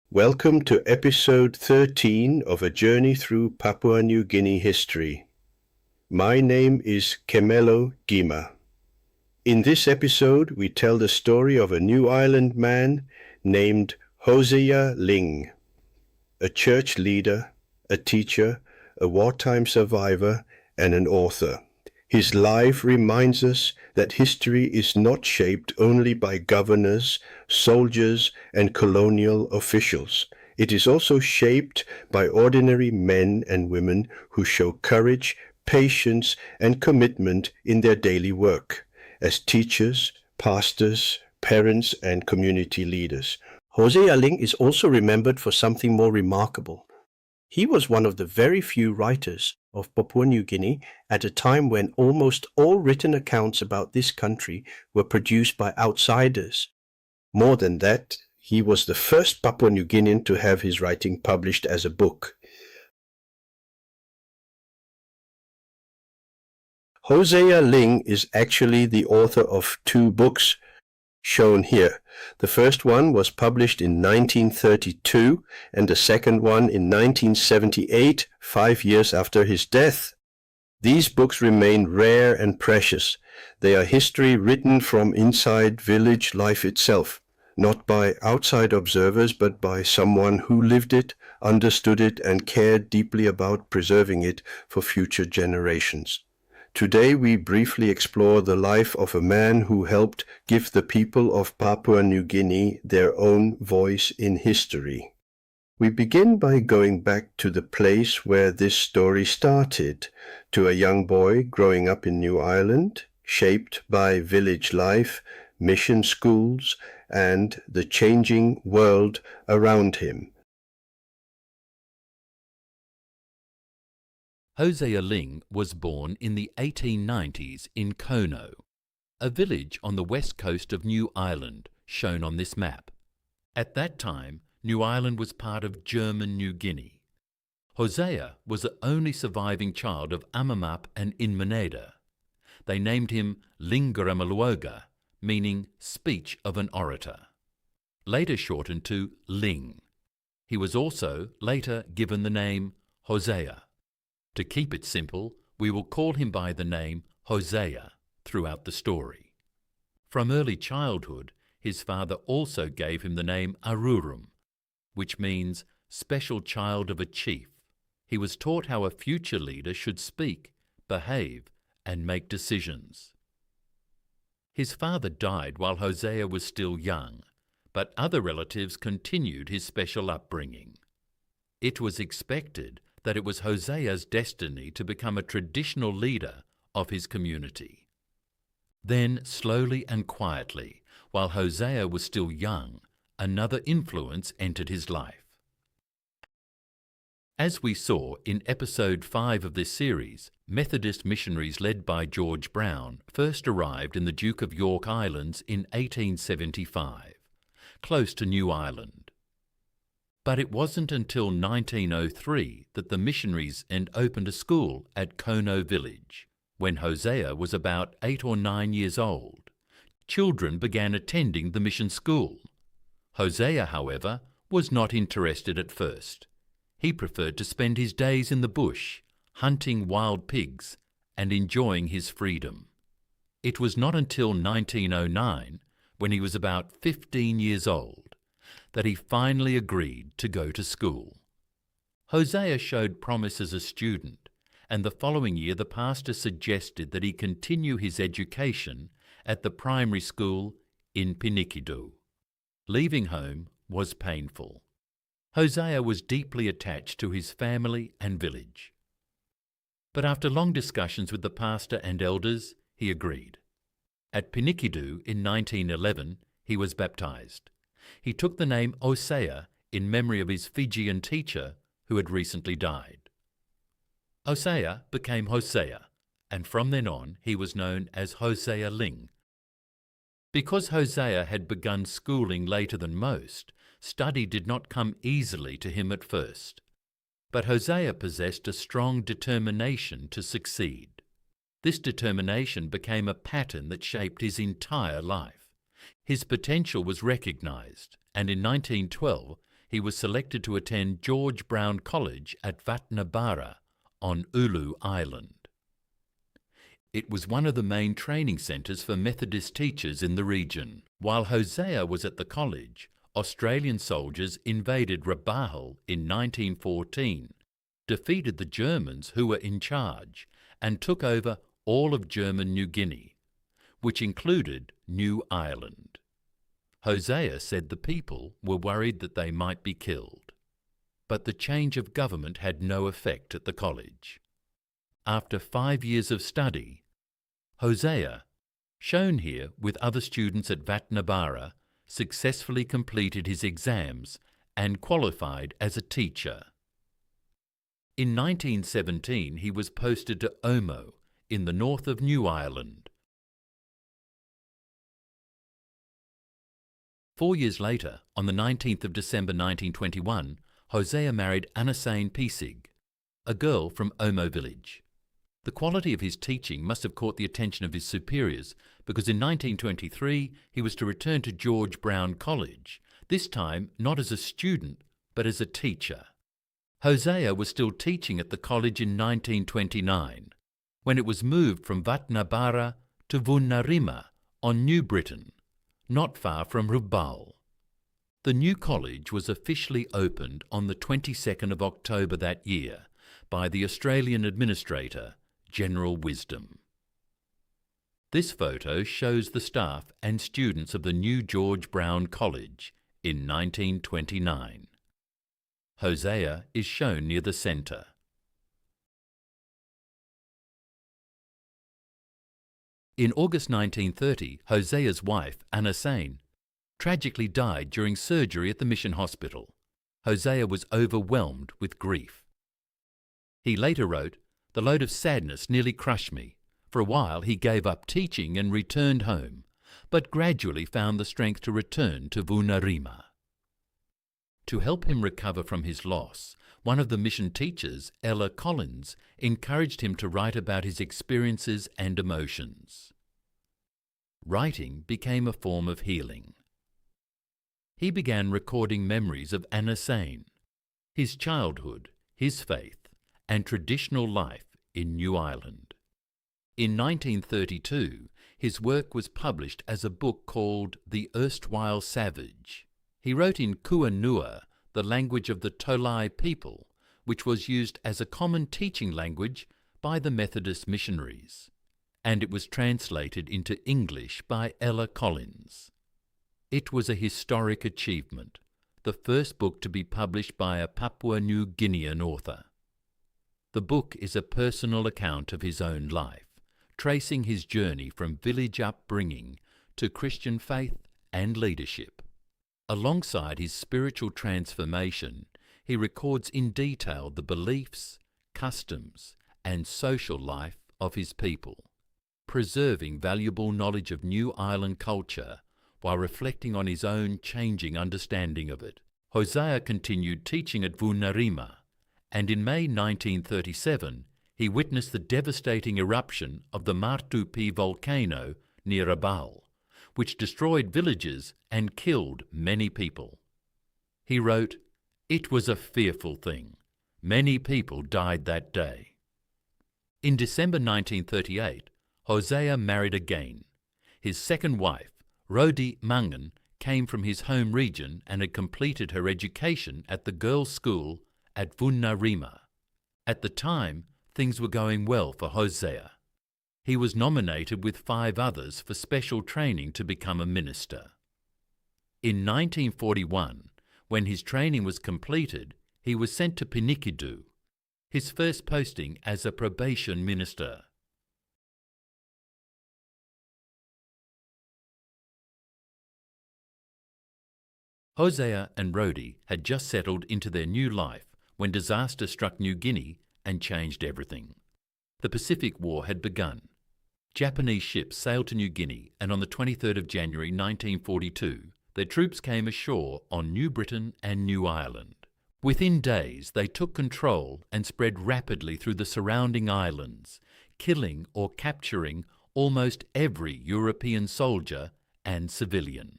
Welcome to episode 13 of A Journey Through Papua New Guinea History. My name is Kemelo Gima. In this episode, we tell the story of a New Island man named Hosea Linge, a church leader, a teacher, a wartime survivor, and an author. His life reminds us that history is not shaped only by governors, soldiers, and colonial officials. It is also shaped by ordinary men and women who show courage, patience, and commitment in their daily work as teachers, pastors, parents, and community leaders. Hosea Linge is also remembered for something more remarkable. He was one of the very few writers of Papua New Guinea at a time when almost all written accounts about this country were produced by outsiders. More than that, he was the first Papua New Guinean to have his writing published as a book. Hosea Linge is actually the author of two books shown here. The first one was published in 1932 and the second one in 1978, 5 years after his death. These books remain rare and precious. They are history written from inside village life itself, not by outside observers, but by someone who lived it, understood it, and cared deeply about preserving it for future generations. Today we briefly explore the life of a man who helped give the people of Papua New Guinea their own voice in history. We begin by going back to the place where this story started, to a young boy growing up in New Ireland, shaped by village life, mission schools, and the changing world around him. Hosea Linge was born in the 1890s in Kono, a village on the west coast of New Ireland, shown on this map. At that time, New Ireland was part of German New Guinea. Hosea was the only surviving child of Amamap and Inmaneda. They named him Lingaramalwoga, meaning speech of an orator, later shortened to Ling. He was also later given the name Hosea. To keep it simple, we will call him by the name Hosea throughout the story. From early childhood, his father also gave him the name Arurum, which means special child of a chief. He was taught how a future leader should speak, behave, and make decisions. His father died while Hosea was still young, but other relatives continued his special upbringing. It was expected that it was Hosea's destiny to become a traditional leader of his community. Then, slowly and quietly, while Hosea was still young, another influence entered his life. As we saw in episode 5 of this series, Methodist missionaries led by George Brown first arrived in the Duke of York Islands in 1875, close to New Ireland. But it wasn't until 1903 that the missionaries opened a school at Kono village. When Hosea was about 8 or 9 years old, children began attending the mission school. Hosea, however, was not interested at first. He preferred to spend his days in the bush, hunting wild pigs and enjoying his freedom. It was not until 1909, when he was about 15 years old, that he finally agreed to go to school. Hosea showed promise as a student, and the following year the pastor suggested that he continue his education at the primary school in Pinikidu. Leaving home was painful. Hosea was deeply attached to his family and village. But after long discussions with the pastor and elders, he agreed. At Pinikidu in 1911, he was baptized. He took the name Hosea in memory of his Fijian teacher who had recently died. Hosea became Hosea, and from then on he was known as Hosea Linge. Because Hosea had begun schooling later than most, study did not come easily to him at first. But Hosea possessed a strong determination to succeed. This determination became a pattern that shaped his entire life. His potential was recognized, and in 1912 he was selected to attend George Brown College at Vatnabara on Ulu Island. It was one of the main training centres for Methodist teachers in the region. While Hosea was at the college, Australian soldiers invaded Rabaul in 1914, defeated the Germans who were in charge, and took over all of German New Guinea, which included New Ireland. Hosea said the people were worried that they might be killed. But the change of government had no effect at the college. After 5 years of study, Hosea, shown here with other students at Vatnabara, successfully completed his exams and qualified as a teacher. In 1917 he was posted to Omo in the north of New Ireland. 4 years later, on the 19th of December 1921, Hosea married Anasane Pisig, a girl from Omo village. The quality of his teaching must have caught the attention of his superiors, because in 1923 he was to return to George Brown College, this time not as a student but as a teacher. Hosea was still teaching at the college in 1929, when it was moved from Vatnabara to Vunarima on New Britain, not far from Rabaul. The new college was officially opened on the 22nd of October that year by the Australian administrator, General Wisdom. This photo shows the staff and students of the new George Brown College in 1929. Hosea is shown near the centre. In August 1930, Hosea's wife, Anasane, tragically died during surgery at the mission hospital. Hosea was overwhelmed with grief. He later wrote, "The load of sadness nearly crushed me. For a while he gave up teaching and returned home, but gradually found the strength to return to Vunarima." To help him recover from his loss, one of the mission teachers, Ella Collins, encouraged him to write about his experiences and emotions. Writing became a form of healing. He began recording memories of Anasane, his childhood, his faith, and traditional life in New Ireland. In 1932, his work was published as a book called The Erstwhile Savage. He wrote in Kuanua, the language of the Tolai people, which was used as a common teaching language by the Methodist missionaries, and it was translated into English by Ella Collins. It was a historic achievement, the first book to be published by a Papua New Guinean author. The book is a personal account of his own life, tracing his journey from village upbringing to Christian faith and leadership. Alongside his spiritual transformation, he records in detail the beliefs, customs, and social life of his people, preserving valuable knowledge of New Ireland culture while reflecting on his own changing understanding of it. Hosea continued teaching at Vunarima, and in May 1937 he witnessed the devastating eruption of the Martupi volcano near Rabaul, which destroyed villages and killed many people. He wrote, "It was a fearful thing. Many people died that day." In December 1938, Hosea married again. His second wife, Rodi Mangan, came from his home region and had completed her education at the girls' school at Vunarima. At the time, things were going well for Hosea. He was nominated with 5 others for special training to become a minister. In 1941, when his training was completed, he was sent to Pinikidu, his first posting as a probation minister. Hosea and Rodi had just settled into their new life when disaster struck New Guinea and changed everything. The Pacific War had begun. Japanese ships sailed to New Guinea, and on the 23rd of January 1942, their troops came ashore on New Britain and New Ireland. Within days, they took control and spread rapidly through the surrounding islands, killing or capturing almost every European soldier and civilian.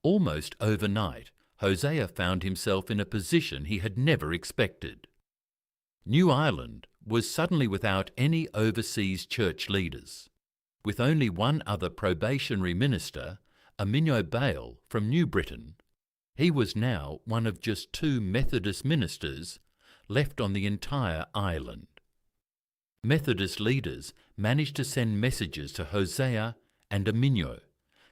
Almost overnight, Hosea found himself in a position he had never expected. New Ireland was suddenly without any overseas church leaders. With only one other probationary minister, Aminyo Bale from New Britain, he was now one of just 2 Methodist ministers left on the entire island. Methodist leaders managed to send messages to Hosea and Aminyo,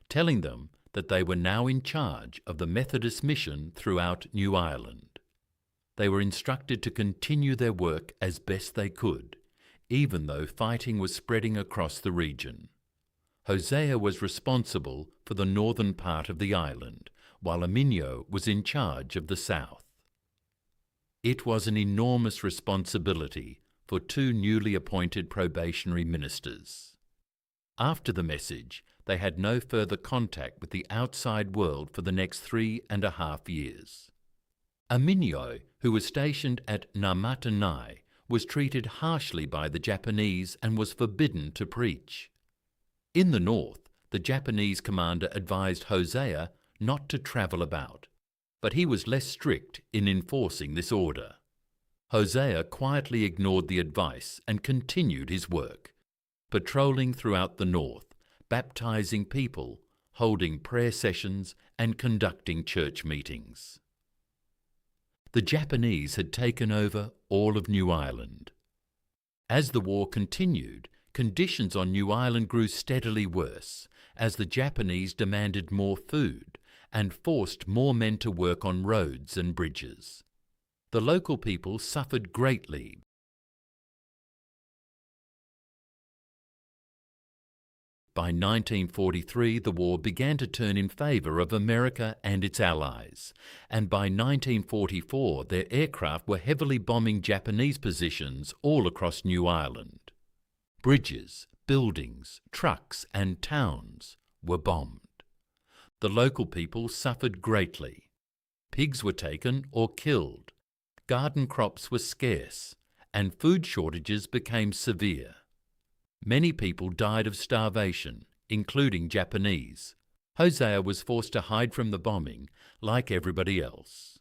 telling them that they were now in charge of the Methodist mission throughout New Ireland. They were instructed to continue their work as best they could, even though fighting was spreading across the region. Hosea was responsible for the northern part of the island, while Aminyo was in charge of the south. It was an enormous responsibility for 2 newly appointed probationary ministers. After the message, they had no further contact with the outside world for the next 3.5 years. Aminyo, who was stationed at Namatanai, was treated harshly by the Japanese and was forbidden to preach. In the north, the Japanese commander advised Hosea not to travel about, but he was less strict in enforcing this order. Hosea quietly ignored the advice and continued his work, patrolling throughout the north, baptizing people, holding prayer sessions, and conducting church meetings. The Japanese had taken over all of New Ireland. As the war continued, conditions on New Ireland grew steadily worse as the Japanese demanded more food and forced more men to work on roads and bridges. The local people suffered greatly. By 1943, the war began to turn in favour of America and its allies, and by 1944 their aircraft were heavily bombing Japanese positions all across New Ireland. Bridges, buildings, trucks and towns were bombed. The local people suffered greatly. Pigs were taken or killed, garden crops were scarce, and food shortages became severe. Many people died of starvation, including Japanese. Hosea was forced to hide from the bombing like everybody else.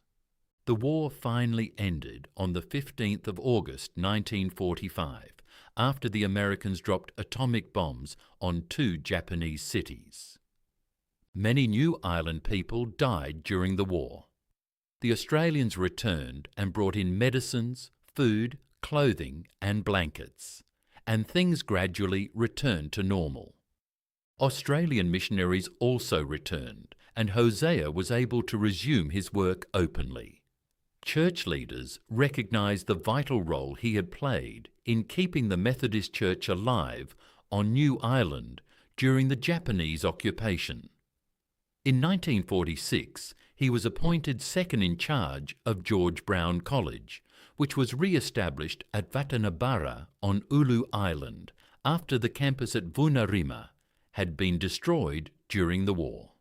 The war finally ended on the 15th of August 1945, after the Americans dropped atomic bombs on 2 Japanese cities. Many New Ireland people died during the war. The Australians returned and brought in medicines, food, clothing and blankets, and things gradually returned to normal. Australian missionaries also returned, and Hosea was able to resume his work openly. Church leaders recognised the vital role he had played in keeping the Methodist Church alive on New Ireland during the Japanese occupation. In 1946, he was appointed second in charge of George Brown College, which was re-established at Vatanabara on Ulu Island after the campus at Vunarima had been destroyed during the war.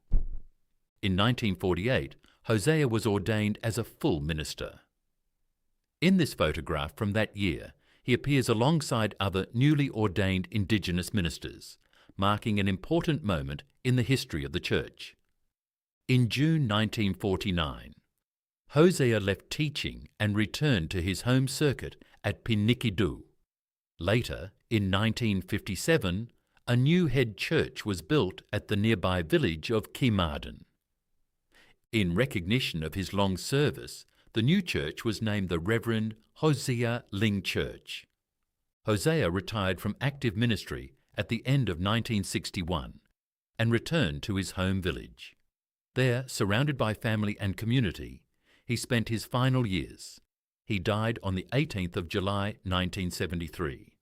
In 1948, Hosea was ordained as a full minister. In this photograph from that year, he appears alongside other newly ordained Indigenous ministers, marking an important moment in the history of the Church. In June 1949, Hosea left teaching and returned to his home circuit at Pinikidu. Later, in 1957, a new head church was built at the nearby village of Kimarden. In recognition of his long service, the new church was named the Reverend Hosea Linge Church. Hosea retired from active ministry at the end of 1961 and returned to his home village. There, surrounded by family and community, he spent his final years. He died on the 18th of July 1973.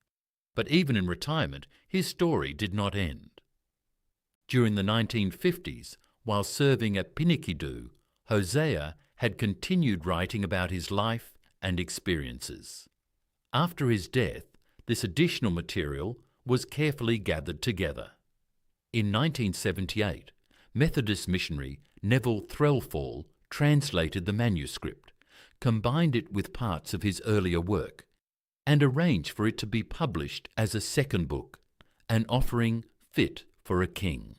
But even in retirement, his story did not end. During the 1950s, while serving at Pinikidu, Hosea had continued writing about his life and experiences. After his death, this additional material was carefully gathered together. In 1978, Methodist missionary Neville Threlfall translated the manuscript, combined it with parts of his earlier work, and arranged for it to be published as a second book, An Offering Fit for a King.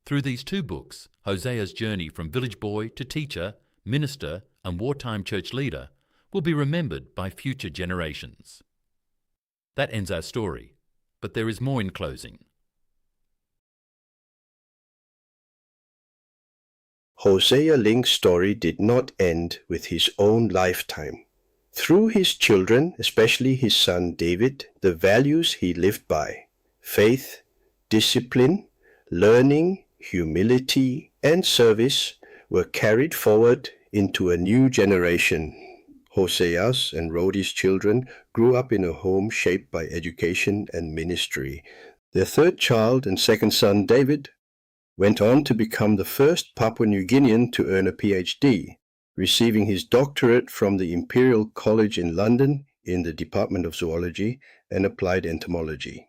Through these two books, Hosea's journey from village boy to teacher, minister, and wartime church leader will be remembered by future generations. That ends our story, but there is more in closing. Hosea Linge's story did not end with his own lifetime. Through his children, especially his son David, the values he lived by, faith, discipline, learning, humility, and service, were carried forward into a new generation. Hosea's and Rhodey's children grew up in a home shaped by education and ministry. Their third child and second son, David, went on to become the first Papua New Guinean to earn a PhD, receiving his doctorate from the Imperial College in London in the Department of Zoology and Applied Entomology.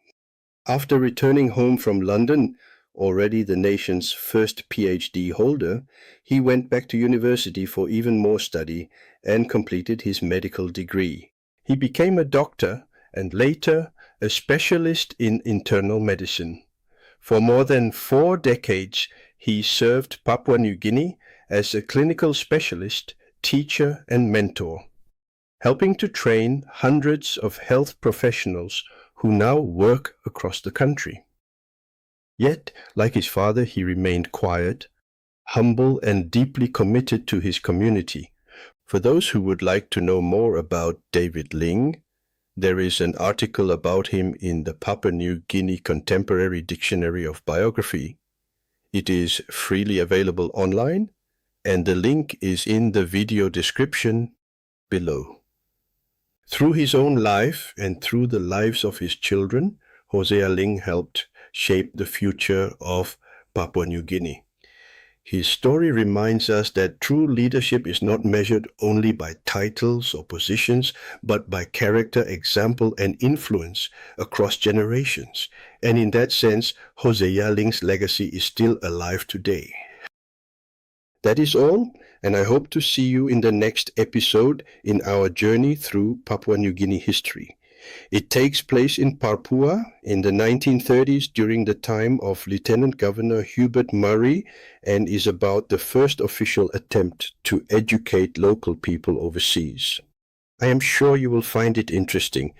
After returning home from London, already the nation's first PhD holder, he went back to university for even more study and completed his medical degree. He became a doctor and later a specialist in internal medicine. For more than 4 decades, he served Papua New Guinea as a clinical specialist, teacher, and mentor, helping to train hundreds of health professionals who now work across the country. Yet, like his father, he remained quiet, humble, and deeply committed to his community. For those who would like to know more about David Linge, there is an article about him in the Papua New Guinea Contemporary Dictionary of Biography. It is freely available online, and the link is in the video description below. Through his own life and through the lives of his children, Hosea Linge helped shape the future of Papua New Guinea. His story reminds us that true leadership is not measured only by titles or positions, but by character, example, and influence across generations. And in that sense, Hosea Linge's legacy is still alive today. That is all, and I hope to see you in the next episode in our journey through Papua New Guinea history. It takes place in Papua in the 1930s during the time of Lieutenant Governor Hubert Murray and is about the first official attempt to educate local people overseas. I am sure you will find it interesting.